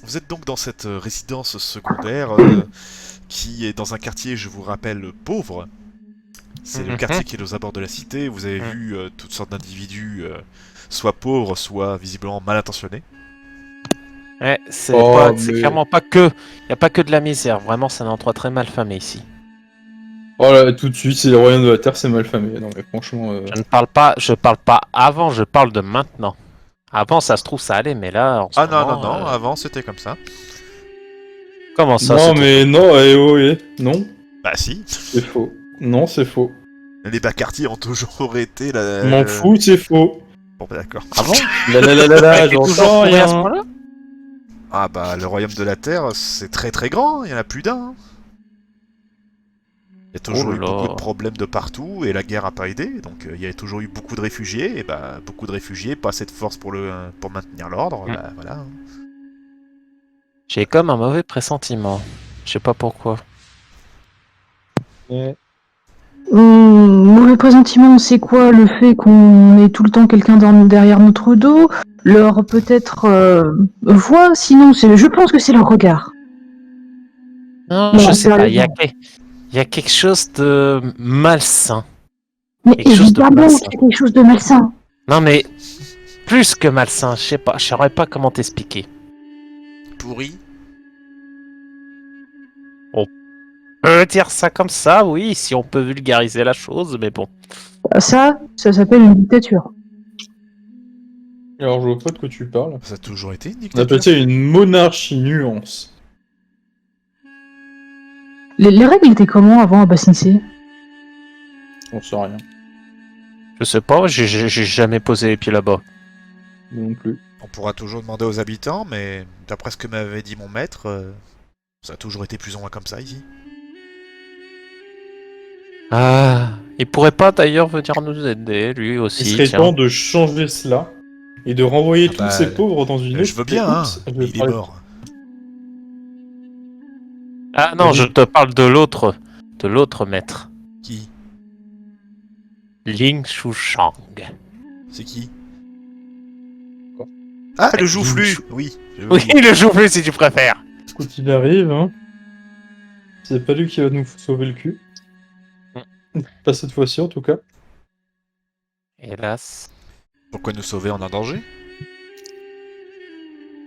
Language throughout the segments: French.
vous êtes donc dans cette résidence secondaire qui est dans un quartier, je vous rappelle, pauvre. C'est le quartier qui est aux abords de la cité. Vous avez vu toutes sortes d'individus, soit pauvres, soit visiblement mal intentionnés. Ouais, c'est clairement pas que. Il n'y a pas que de la misère. Vraiment, c'est un endroit très mal famé ici. Oh là, tout de suite, c'est le royaume de la terre, c'est mal famé. Non mais franchement. Je parle pas avant, je parle de maintenant. Avant, ça se trouve, ça allait, mais là, en ce moment, non, avant c'était comme ça. Comment ça? Non mais non, non, Bah si. c'est faux. Non, c'est faux. Les bas quartiers ont toujours été la. M'en fous, c'est faux. Bon bah d'accord. Ah bon? J'entends pourri à ce rien. point-là? Ah bah le royaume de la terre, c'est très très grand. Il y en a plus d'un. Hein. Il y a toujours eu beaucoup de problèmes de partout et la guerre a pas aidé, donc il y a toujours eu beaucoup de réfugiés, et bah beaucoup de réfugiés, pas assez de force pour maintenir l'ordre, bah voilà. Hein. J'ai comme un mauvais pressentiment. Je sais pas pourquoi. Mauvais pressentiment, c'est quoi? Le fait qu'on ait tout le temps quelqu'un derrière notre dos? Leur peut-être voix? Sinon, je pense que c'est leur regard. Non, Non, je sais pas. sérieusement. Il y a quelque chose de malsain. Mais Quelque chose de évidemment malsain. qu'il y a quelque chose de malsain. Non mais plus que malsain. Je sais pas. Je saurais pas comment t'expliquer. Pourri. On peut dire ça comme ça, oui, si on peut vulgariser la chose, mais bon. Ça s'appelle une dictature. Alors je vois pas de quoi tu parles. Ça a toujours été une On appelle dictature. ça une monarchie nuance. Les règles étaient comment avant à Bassincy? On sait rien. Je sais pas, j'ai jamais posé les pieds là-bas. Non plus. On pourra toujours demander aux habitants, mais d'après ce que m'avait dit mon maître, ça a toujours été plus ou moins comme ça ici. Ah, il pourrait pas d'ailleurs venir nous aider, lui aussi. Il serait tiens. temps de changer cela et de renvoyer Ah tous bah, ces pauvres dans une autre. Je veux bien, hein, mais il est parler- mort. Ah non, je te parle de l'autre maître. Qui? Ling Shushang. C'est qui? Ah, le joufflu. Oui. Oui, le joufflu si tu préfères. Écoute, il arrive, hein. C'est pas lui qui va nous sauver le cul. Pas cette fois-ci en tout cas. Hélas. Pourquoi nous sauver en un danger?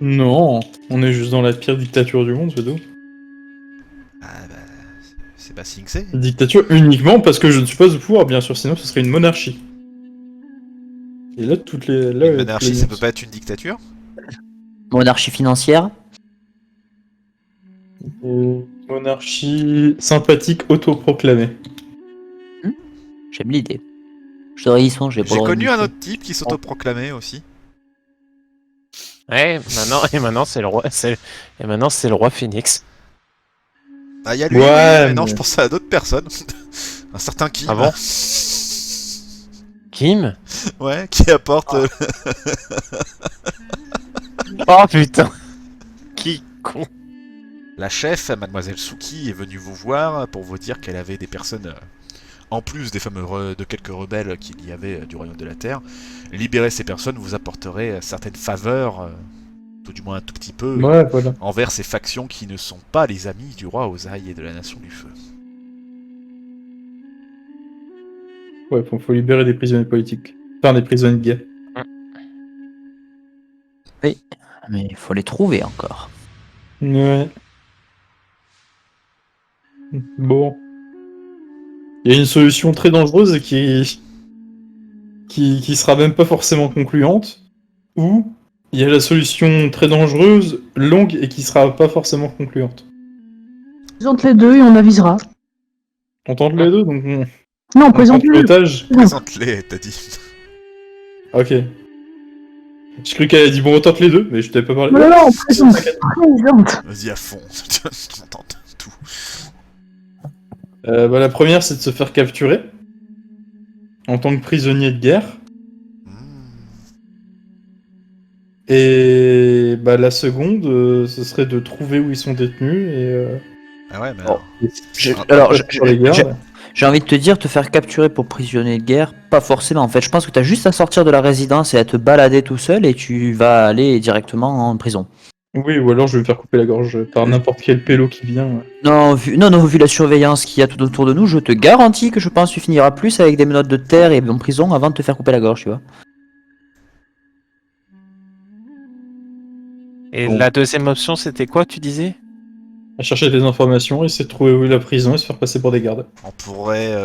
Non, on est juste dans la pire dictature du monde, c'est tout. Ah bah, c'est pas Sing Se. Dictature uniquement parce que je ne suis pas au pouvoir, bien sûr, sinon ce serait une monarchie. Et là, toutes les. Là, Une monarchie, ça peut pas être une dictature? Monarchie financière. Monarchie sympathique autoproclamée. J'aime l'idée. Je devrais y songer pour J'ai le connu un renifler. autre type qui s'autoproclamait aussi. Ouais, maintenant c'est le roi, et maintenant c'est le roi Phoenix. Ah, y a lui, Ouais, mais non, mais- je pensais à d'autres personnes. Un certain Kim. Ah bon? Kim? Ouais, qui apporte... Oh putain. Qui con. La chef, mademoiselle Suki, est venue vous voir pour vous dire qu'elle avait des personnes, en plus des de quelques rebelles qu'il y avait du royaume de la Terre. Libérer ces personnes vous apporterait certaines faveurs, tout du moins un tout petit peu, Ouais, voilà. envers ces factions qui ne sont pas les amis du roi Ozai et de la Nation du Feu. Ouais, faut libérer des prisonniers politiques. Enfin, des prisonniers de guerre. Mais il faut les trouver encore. Ouais. Bon. Il y a une solution très dangereuse qui sera même pas forcément concluante. Ou il y a la solution très dangereuse, longue et qui sera pas forcément concluante. Présente les deux et on avisera. On tente les deux, donc on Non, prend présente les deux. l'otage. Présente-les, t'as dit. Ok. J'ai cru qu'elle a dit bon on tente les deux, mais je t'avais pas parlé. Non, présente. Vas-y à fond, on tente tout. Bah, la première c'est de se faire capturer en tant que prisonnier de guerre. Et bah, la seconde, ce serait de trouver où ils sont détenus et. Ah ouais, mais Oh. alors... Alors, pour les gardes. J'ai envie de te dire, te faire capturer pour prisonnier de guerre, pas forcément. En fait, je pense que t'as juste à sortir de la résidence et à te balader tout seul et tu vas aller directement en prison. Oui, ou alors je vais me faire couper la gorge par n'importe quel pélo qui vient. Ouais. Non, vu la surveillance qu'il y a tout autour de nous, je te garantis que je pense que tu finiras plus avec des menottes de terre et en prison avant de te faire couper la gorge, tu vois. Et Bon. la deuxième option, c'était quoi, tu disais? À chercher des informations, essayer de trouver où est la prison et se faire passer pour des gardes. On pourrait,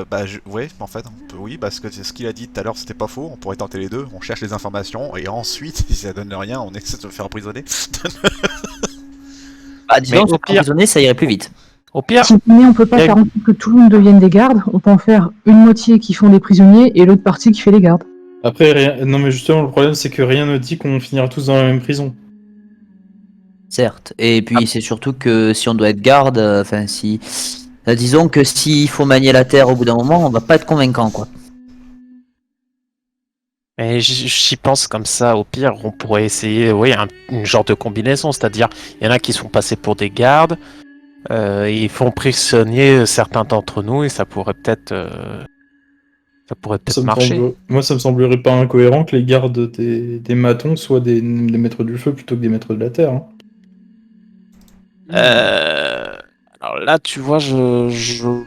ouais, en fait, on peut, oui, parce que ce qu'il a dit tout à l'heure, c'était pas faux. On pourrait tenter les deux. On cherche les informations et ensuite, si ça donne rien, on essaie de se faire emprisonner. Bah, disons Mais que au pire- emprisonner, ça irait plus vite. Au pire, Si jamais on peut pas Il y a faire en sorte que tout le monde devienne des gardes, on peut en faire une moitié qui font des prisonniers et l'autre partie qui fait les gardes. Après, rien... non mais justement, le problème c'est que rien ne dit qu'on finira tous dans la même prison. Certes. Et puis c'est surtout que si on doit être garde, enfin si... disons que s'il faut manier la terre au bout d'un moment, on va pas être convaincant, quoi. et j'y pense comme ça. Au pire, on pourrait essayer, oui, une genre de combinaison. C'est-à-dire, il y en a qui sont passés pour des gardes. Ils font prisonnier certains d'entre nous et ça pourrait peut-être marcher. Moi, ça me semblerait pas incohérent que les gardes des matons soient des maîtres du feu plutôt que des maîtres de la terre. Hein. Alors là, tu vois, je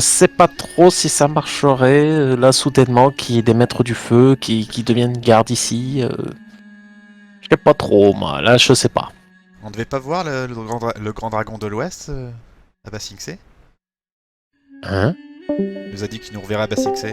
sais pas trop si ça marcherait là soudainement qu'il y ait des maîtres du feu qui deviennent gardes ici. Je sais pas trop, moi. Là, je sais pas. On devait pas voir le grand dragon de l'Ouest à Basingse? Hein? Il nous a dit qu'il nous reverrait à Basingse.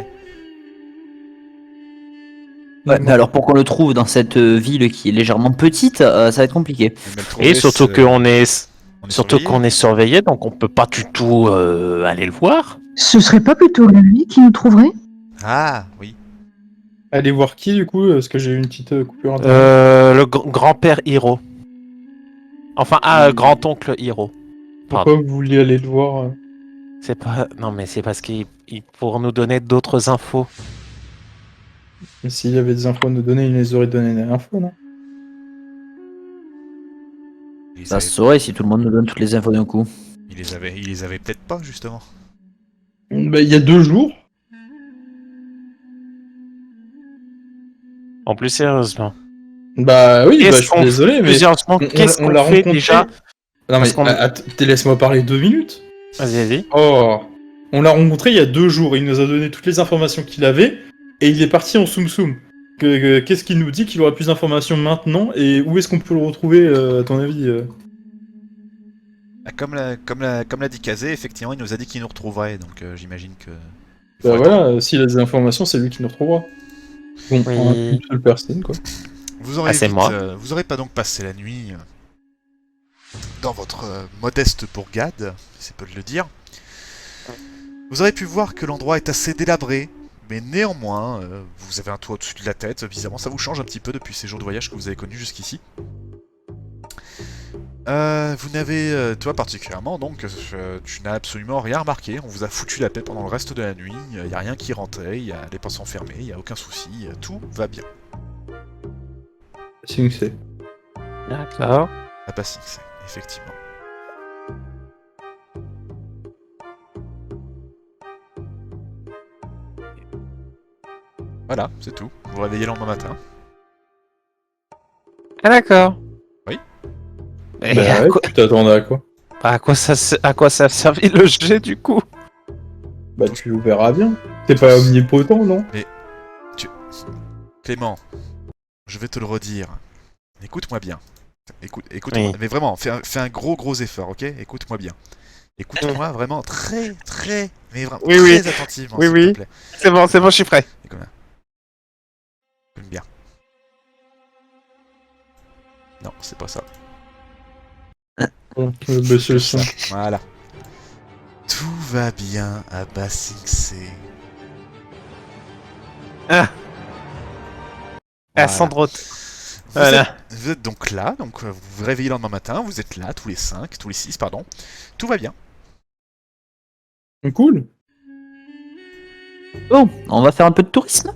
Ouais, mais alors pour qu'on le trouve dans cette ville qui est légèrement petite, ça va être compliqué. Mais le trouver, Et surtout c'est- qu'on est on est surtout surveillé. qu'on est surveillé, donc on peut pas du tout aller le voir. Ce serait pas plutôt lui qui nous trouverait? Ah, oui. Allez voir qui du coup, parce que j'ai eu une petite coupure internet. Le grand-père Hiro. Enfin, grand-oncle Hiro. Pourquoi vous vouliez aller le voir C'est pas. Non, mais c'est parce qu'il pour nous donner d'autres infos. S'il y avait des infos à nous donner, il les aurait donné des infos, non? Il Ça se saurait si tout le monde nous donne toutes les infos d'un coup. il les avait peut-être pas, justement. Bah, il y a 2 jours. En plus sérieusement. Bah oui, Qu'est-ce je suis qu'on désolé, mais Plus sérieusement, qu'est-ce on qu'on l'a fait rencontré. déjà? Non mais Parce qu'on- laisse-moi parler 2 minutes. Vas-y. Oh, on l'a rencontré il y a 2 jours. Il nous a donné toutes les informations qu'il avait et il est parti en soum soum. Qu'est-ce qu'il nous dit qu'il aura plus d'informations maintenant et où est-ce qu'on peut le retrouver à ton avis Ah, comme l'a dit Kazé, effectivement, il nous a dit qu'il nous retrouverait, donc j'imagine que... Bah voilà, s'il a des informations, c'est lui qui nous retrouvera. Bon, Oui. on a une seule personne quoi. Vous aurez c'est moi. vous aurez pas donc passé la nuit dans votre modeste bourgade, si c'est peu de le dire. Vous aurez pu voir que l'endroit est assez délabré, mais néanmoins, vous avez un toit au-dessus de la tête, visiblement ça vous change un petit peu depuis ces jours de voyage que vous avez connus jusqu'ici. Vous n'avez, toi particulièrement, donc, tu n'as absolument rien remarqué, on vous a foutu la paix pendant le reste de la nuit, il n'y a rien qui rentrait, les portes sont fermées, il n'y a aucun souci, tout va bien. C'est. D'accord. À Basingse, effectivement. Voilà, c'est tout. Vous vous réveillez le lendemain matin. Ah d'accord. Oui. Et Bah à, ouais, quoi... tu t'attendais à quoi? à quoi ça a servi le jet du coup? Bah tu verras bien. T'es pas omnipotent, non? Clément, je vais te le redire. Écoute-moi bien. Écoute-moi. Oui. Mais vraiment, fais un gros effort, ok? Écoute-moi bien. Écoute-moi vraiment très, mais vraiment Oui, oui. très attentivement, Oui, s'il oui. te plaît. C'est bon, je suis prêt. Écoute bien. Non, c'est pas ça. Bon, monsieur le sang. Voilà. Tout va bien à Basingse. Ah, Voilà. Sandro. Vous, Voilà. vous êtes donc là, donc vous vous réveillez le lendemain matin, vous êtes là, tous les 6, pardon. Tout va bien. Cool. Bon, on va faire un peu de tourisme.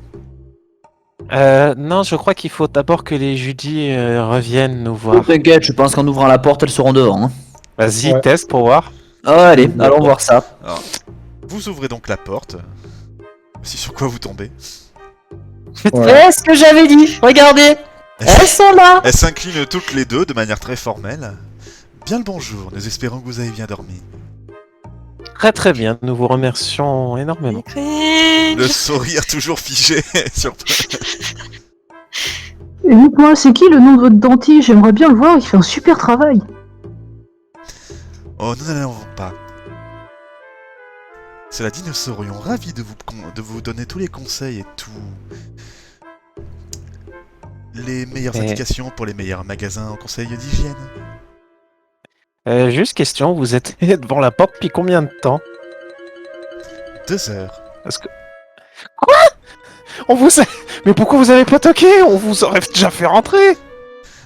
Non, je crois qu'il faut d'abord que les Judy reviennent nous voir. T'inquiète, je pense qu'en ouvrant la porte, elles seront dehors. Hein. Vas-y, Ouais. teste pour voir. Oh, allez, allons voir ça. Vous ouvrez donc la porte. C'est sur quoi vous tombez. C'est ce que j'avais dit. Regardez, elles sont là. Elles s'inclinent toutes les deux de manière très formelle. Bien le bonjour, nous espérons que vous avez bien dormi. Très très bien, nous vous remercions énormément. Le sourire toujours figé sur... Et dites-moi, c'est qui le nom de votre dentiste? J'aimerais bien le voir, il fait un super travail. Oh, nous n'allons pas. Cela dit, nous serions ravis de vous donner tous les conseils et tout... les meilleures Mais- indications pour les meilleurs magasins en conseil d'hygiène. Juste question, vous êtes devant la porte depuis combien de temps? 2 heures. Parce que... Quoi? On vous a... Mais pourquoi vous avez pas toqué? On vous aurait déjà fait rentrer.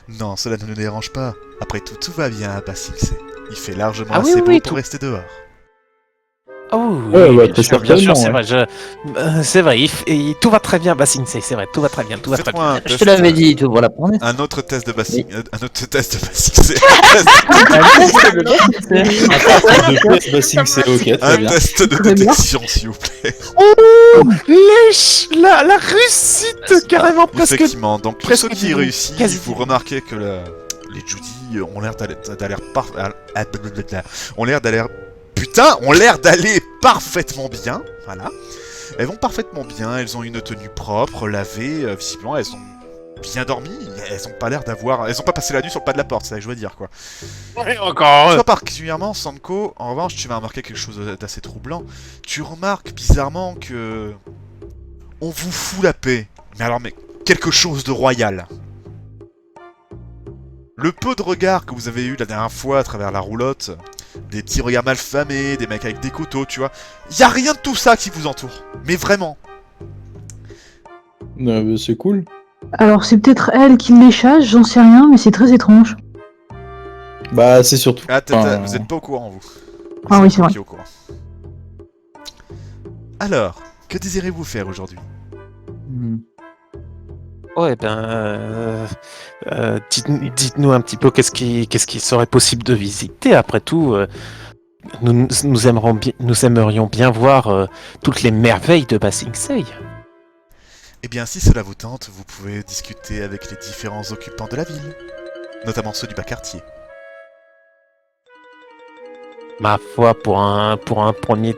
Non, cela ne nous dérange pas. Après tout, tout va bien à Basingse. Il fait largement Ah oui, assez oui, beau oui, pour tout. rester dehors. Oh Ouais, oui, bah, bien très sûr, bien sûr, c'est certainement, vrai. C'est vrai, tout va très bien, Basingse, c'est vrai, tout va très bien, tout va très Faites-moi bien. un Je te test, l'avais dit, tu voilà. un autre test de Basing... un autre test de Basingse. C'est ok, Un très bien. test de Très bien. détection, s'il vous plaît. La réussite, carrément, presque. Effectivement, donc pour presque ceux qui du- réussissent, quasi vous remarquez que les Judy ont l'air d'aller parfaitement bien. Voilà. Elles vont parfaitement bien, elles ont une tenue propre, lavée, visiblement elles ont bien dormi, elles ont pas l'air d'avoir... Elles ont pas passé la nuit sur le pas de la porte, c'est ça que je veux dire quoi. Encore. Toi particulièrement, Sanko, en revanche, tu vas remarquer quelque chose d'assez troublant. Tu remarques bizarrement que... On vous fout la paix. Mais quelque chose de royal. Le peu de regards que vous avez eu la dernière fois à travers la roulotte, des petits regards malfamés, des mecs avec des couteaux, tu vois, y a rien de tout ça qui vous entoure. Mais vraiment. Bah, c'est cool. Alors c'est peut-être elle qui les chasse, j'en sais rien, mais c'est très étrange. Bah, c'est surtout. Ah, Enfin, vous êtes pas au courant, vous. Ah oui, c'est vrai. Qui est au courant. Alors, que désirez-vous faire aujourd'hui? Ouais, dites-nous un petit peu qu'est-ce qui serait possible de visiter. Après tout, nous aimerions bien voir toutes les merveilles de Basingse. Eh bien, si cela vous tente, vous pouvez discuter avec les différents occupants de la ville. Notamment ceux du bas quartier. Ma foi, pour un premier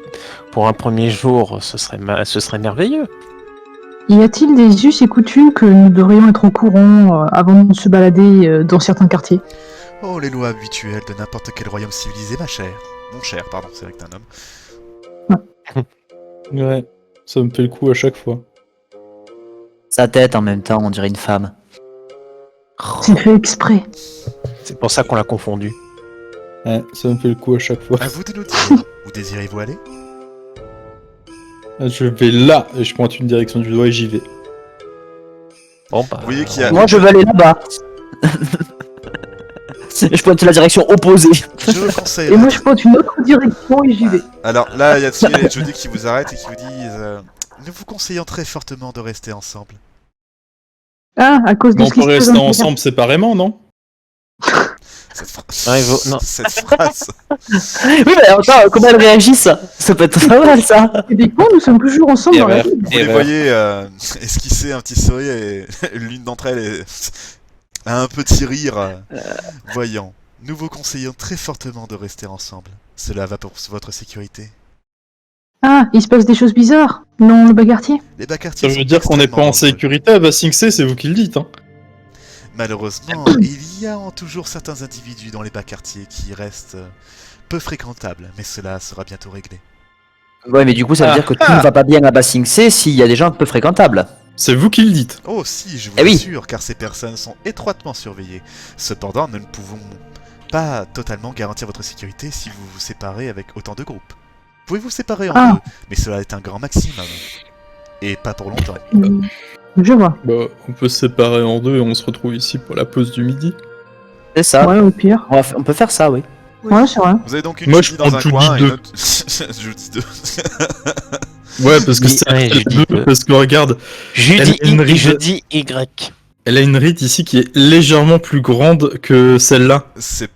jour, ce serait merveilleux. Y a-t-il des us et coutumes que nous devrions être au courant avant de se balader dans certains quartiers? Oh, les lois habituelles de n'importe quel royaume civilisé, ma chère. Mon cher, pardon, c'est vrai que t'es un homme. Ouais, ça me fait le coup à chaque fois. Sa tête en même temps, on dirait une femme. C'est fait exprès. C'est pour ça qu'on l'a confondu. Ouais, ça me fait le coup à chaque fois. À vous de nous dire, où désirez-vous aller? Je vais là, et je pointe une direction du doigt et j'y vais. Bon, bah, Vous voyez qu'il y a... Moi, je vais aller là-bas. Je pointe la direction opposée. Je vous conseille... Et moi je pointe une autre direction et j'y vais. Alors là, il y a Thierry et Jody qui vous arrêtent et qui vous disent... nous vous conseillons très fortement de rester ensemble. Ah, à cause de Mais on ce qui peut se passe rester dans le ensemble séparément, non? Cette non. Cette phrase... Oui, mais attends, comment elles réagissent? Ça peut être pas mal, ça. Typiquement, nous sommes toujours ensemble dans la ville. Vous les voyez esquisser un petit sourire et l'une d'entre elles a un petit rire voyant. Nous vous conseillons très fortement de rester ensemble. Cela va pour votre sécurité. Ah, il se passe des choses bizarres dans le bas quartier. Les bas quartiers Ça sont veut dire qu'on n'est pas en extrêmement sécurité à Basingse, c'est vous qui le dites, hein. Malheureusement, il y a toujours certains individus dans les bas quartiers qui restent peu fréquentables, mais cela sera bientôt réglé. Ouais, mais du coup, ça veut dire que tout ne va pas bien à Basingse s'il y a des gens peu fréquentables. C'est vous qui le dites. Oh si, je vous Eh oui. assure, car ces personnes sont étroitement surveillées. Cependant, nous ne pouvons pas totalement garantir votre sécurité si vous vous séparez avec autant de groupes. Pouvez vous séparer en Ah. deux, mais cela est un grand maximum. Et pas pour longtemps. Je vois. Bah, on peut se séparer en deux et on se retrouve ici pour la pause du midi. C'est ça. Ouais, au pire. On peut faire ça, oui. Ouais, c'est vrai. Vous avez donc une Moi, Judy je dans prends un Judy coin et 2. une autre... Judy 2. Ouais, parce que Oui, c'est ouais, je dis deux, que- parce que regarde, Judy Elle- I et je dis Y. elle a une rite ici qui est légèrement plus grande que celle-là.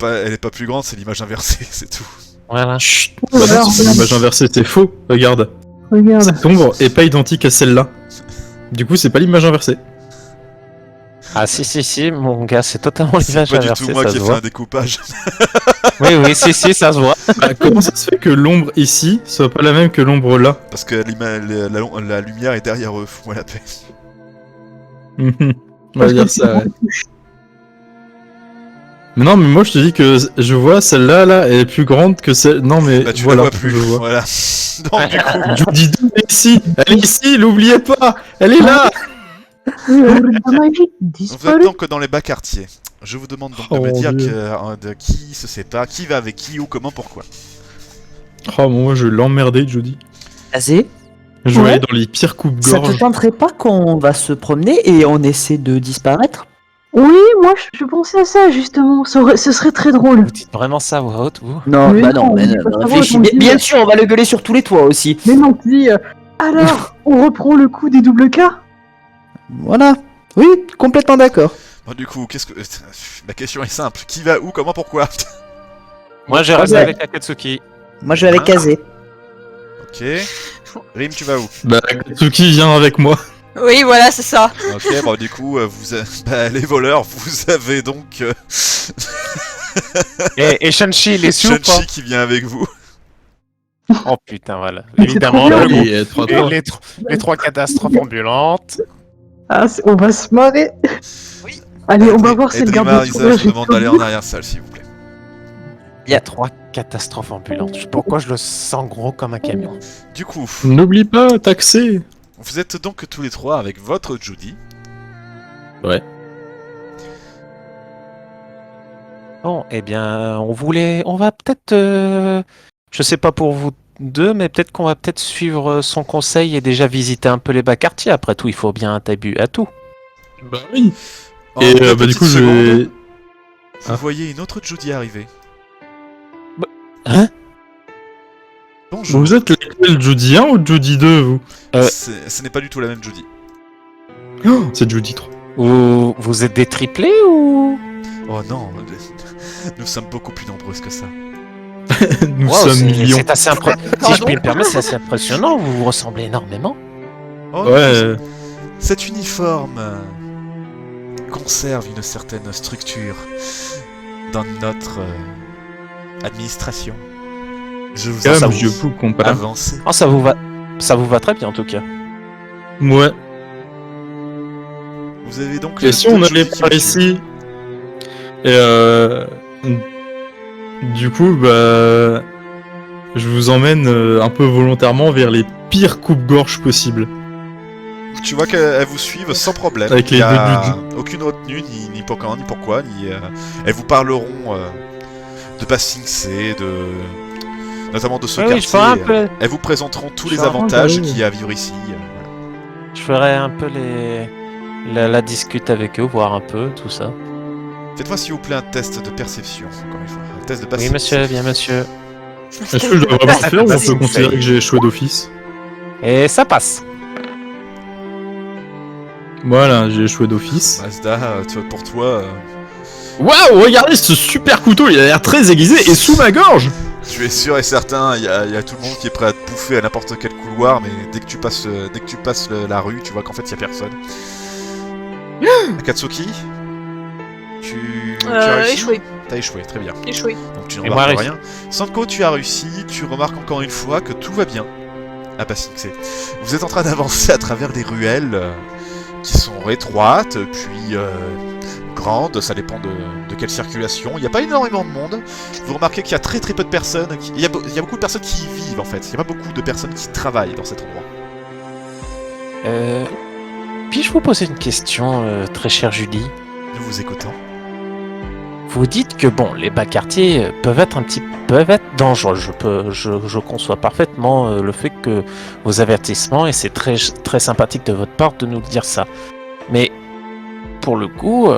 Elle est pas plus grande, c'est l'image inversée, c'est tout. Voilà. Chut. Oh, Bah non, alors, c'est pas l'image inversée, c'est faux. Regarde. regarde. Cette ombre est pas identique à celle-là. Du coup, c'est pas l'image inversée. Ah si, mon gars, c'est totalement C'est l'image pas du inversée, tout moi ça qui se ai fait un voit. découpage. Oui, si, ça se voit. Bah, comment ça se fait que l'ombre ici soit pas la même que l'ombre là? Parce que la lumière est derrière eux, fous-moi la paix. On va dire ça, ouais. Mais non, mais moi je te dis que je vois celle-là, là, elle est plus grande que celle. Non, mais Bah tu voilà, la vois plus, je vois. voilà. Donc du coup, Judy 2 est ici, elle est ici, l'oubliez pas, elle est là. La magie vous disparue. êtes donc dans les bas quartiers. Je vous demande donc de Oh, me mon dire Dieu. de qui se sépare, qui va avec qui, où, comment, pourquoi. Oh, moi je vais l'emmerder, Judy. Azé, Je vais Ouais. aller dans les pires ça te coupes-gorge. tenterait pas qu'on va se promener et on essaie de disparaître? Oui, moi je pensais à ça justement. Ce serait très drôle. Vous dites vraiment ça voix haute, vous? Non, Mais bah non, non, mais on dit non, pas ça, réfléchis. on dit- Bien sûr, on va le gueuler sur tous les toits aussi. Mais non, tu dis. Alors, on reprend le coup des doubles K. Voilà. Oui, complètement d'accord. Bon, du coup, qu'est-ce que. Ma question est simple. Qui va où, comment, pourquoi? Moi, je Ah, reste ouais. avec Akatsuki. Moi, je vais avec Hein Azé. Ok. Rim, tu vas où? Bah, Katsuki vient avec moi. Oui, voilà, c'est ça. Ok, bon, du coup, les voleurs, vous avez donc Et Shanchi, il est sous ou pas? Shunchi qui vient avec vous. Oh putain, voilà. Mais c'est Évidemment, trop le bien. groupe- Et trois les, toits. les trois catastrophes ambulantes. Ah, on va se marrer. Allez, on va voir si le garde Edrima, Isa, je vous demande d'aller en arrière-salle, s'il vous plaît. Il y a trois catastrophes ambulantes. Pourquoi je le sens gros comme un camion? Du coup, N'oublie pas, taxer. vous êtes donc tous les trois avec votre Judy. Bon, eh bien, on va peut-être, je sais pas pour vous deux, mais peut-être qu'on va peut-être suivre son conseil et déjà visiter un peu les bas quartiers. Après tout, il faut bien un début à tout. Bah oui. En Et deux bah du petites coup, je secondes, vais. Vous voyez une autre Judy arriver. Hein? Bonjour. Vous êtes lequel, Judy 1 ou Judy 2, vous? Ce n'est pas du tout la même Judy. C'est Judy 3. Vous êtes des triplés ou? Oh non, nous sommes beaucoup plus nombreuses que ça. Nous Wow, sommes c'est- millions. C'est assez si je puis me permettre, c'est assez impressionnant. Vous vous ressemblez énormément. Oh, Ouais. Cet uniforme conserve une certaine structure dans notre administration. Je vous Calme, en vieux fou comparé. avancé. Oh, ça vous va très bien en tout cas. Ouais. Vous avez donc Et si deux on allait Judy qui par vous ici et du coup, bah, je vous emmène un peu volontairement vers les pires coupes-gorge possibles. suivent. Tu vois qu'elles vous suivent sans problème. Avec Il y les a deux aucune retenue, ni pour quand, ni pourquoi, elles vous parleront de Passing C, notamment de ce Oui, je quartier. ferai un peu, Elles vous présenteront tous Je les ferai un peu, avantages oui. qu'il y a à vivre ici. je ferai un peu la discute avec eux, voir un peu tout ça. Faites-moi s'il vous plaît un test de perception, encore une fois. Un test de Oui, perception. monsieur, bien monsieur. Est-ce que je dois vraiment le faire ou on peut considérer que j'ai échoué d'office? Et ça passe. Voilà, j'ai échoué d'office. Mazda, pour toi, Waouh, regardez ce super couteau, il a l'air très aiguisé et sous ma gorge. tu es sûr et certain, il y a tout le monde qui est prêt à te bouffer à n'importe quel couloir, mais dès que tu passes, la rue, tu vois qu'en fait il y a personne. Akatsuki, tu as réussi. Échoué. T'as échoué, très bien. Échoué. Donc tu ne Et moi, remarques réussi. rien. Sanko, tu as réussi, tu remarques encore une fois que tout va bien à Passing C. Vous êtes en train d'avancer à travers des ruelles qui sont étroites, puis grandes, ça dépend de quelle circulation. Il n'y a pas énormément de monde. Vous remarquez qu'il y a très peu de personnes. Il y a beaucoup de personnes qui y vivent en fait. Il n'y a pas beaucoup de personnes qui travaillent dans cet endroit. Puis-je vous poser une question, très chère Julie? Nous vous écoutons. Vous dites que bon, les bas quartiers peuvent être dangereux. Je conçois parfaitement le fait que vos avertissements, et c'est très, très sympathique de votre part de nous dire ça. Mais pour le coup,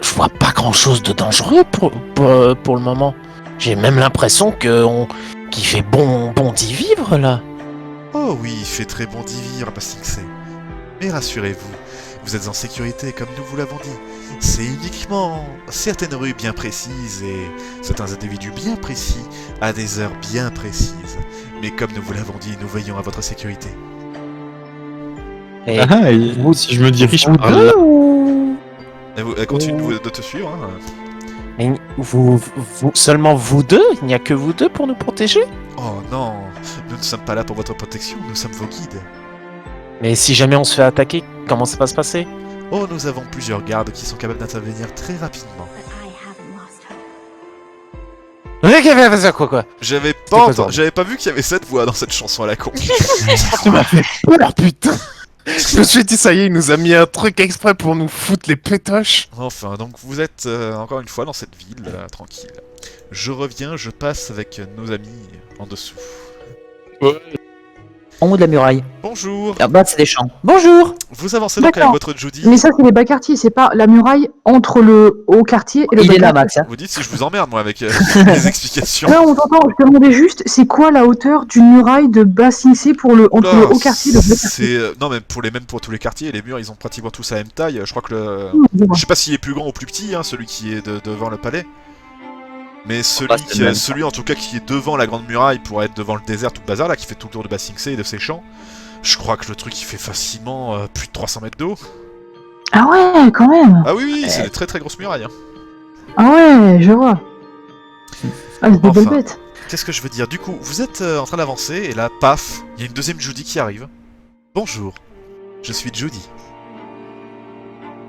je vois pas grand-chose de dangereux pour le moment. J'ai même l'impression qu'il fait bon d'y vivre là. Oh oui, il fait très bon d'y vivre à Passing C. Mais rassurez-vous, Vous êtes en sécurité, comme nous vous l'avons dit. C'est uniquement certaines rues bien précises et certains individus bien précis à des heures bien précises. Mais comme nous vous l'avons dit, nous veillons à votre sécurité. Et Ah, et vous- si je me dirige vous par deux là. ou... Elle continue de te suivre. Hein. Et seulement vous deux? Il n'y a que vous deux pour nous protéger? Oh non, nous ne sommes pas là pour votre protection, nous sommes vos guides. Mais si jamais on se fait attaquer, comment ça va se passer? Oh, nous avons plusieurs gardes qui sont capables d'intervenir très rapidement. Quoi? J'avais quoi, pas, Zorn j'avais pas vu qu'il y avait cette voix dans cette chanson à la con. Tu m'as fait peur, putain! Je me suis dit, ça y est, il nous a mis un truc exprès pour nous foutre les pétoches. Enfin, donc vous êtes encore une fois dans cette ville, tranquille. Je reviens, je passe avec nos amis en dessous. En haut de la muraille. Bonjour, En bas, c'est des champs. Bonjour. vous avancez donc avec D'accord. votre Judy. Mais ça, c'est les bas quartiers, c'est pas la muraille entre le haut quartier et le Il bas est là, quartier. Max. Hein. Vous dites si je vous emmerde moi avec les explications. Là, on t'entend, je te demandais juste, c'est quoi la hauteur d'une muraille de Bassincé pour entre le haut quartier et le bas quartier? C'est non mais même pour tous les quartiers, les murs ils ont pratiquement tous la même taille. Je crois que le Dis-moi. je sais pas s'il est plus grand ou plus petit, hein, celui qui est devant le palais. Mais celui, bah, c'est le même. celui en tout cas qui est devant la grande muraille pour être devant le désert, tout le bazar là, qui fait tout le tour de Bassincé et de ses champs. Je crois que le truc il fait facilement plus de 300 mètres d'eau. Ah ouais, quand même. Ah oui, c'est des très très grosses murailles. Hein. Ah ouais, je vois. Ah, c'est des belles Enfin. bêtes. Qu'est-ce que je veux dire? Du coup, vous êtes en train d'avancer et là, paf, il y a une deuxième Judy qui arrive. Bonjour, je suis Judy.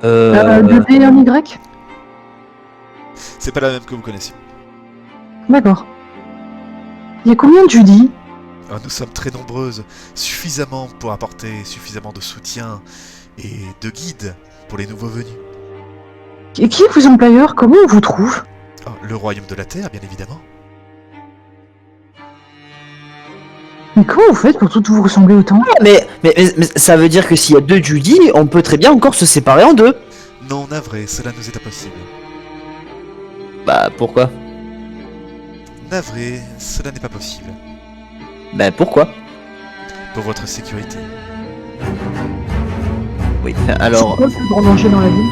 De D et un Y. C'est pas la même que vous connaissez. D'accord. Il y a combien de Judy? Ah, nous sommes très nombreuses, suffisamment pour apporter suffisamment de soutien et de guide pour les nouveaux venus. Et qui est vos employeurs? Comment on vous trouve? Ah, le royaume de la Terre, bien évidemment. Mais comment vous faites pour toutes vous ressembler autant? Mais ça veut dire que s'il y a deux Judy, on peut très bien encore se séparer en deux. Non, navré, cela nous est impossible. Bah pourquoi? Navré, cela n'est pas possible. Bah pourquoi? Pour votre sécurité. Oui, alors... C'est quoi le plus grand danger dans la vie?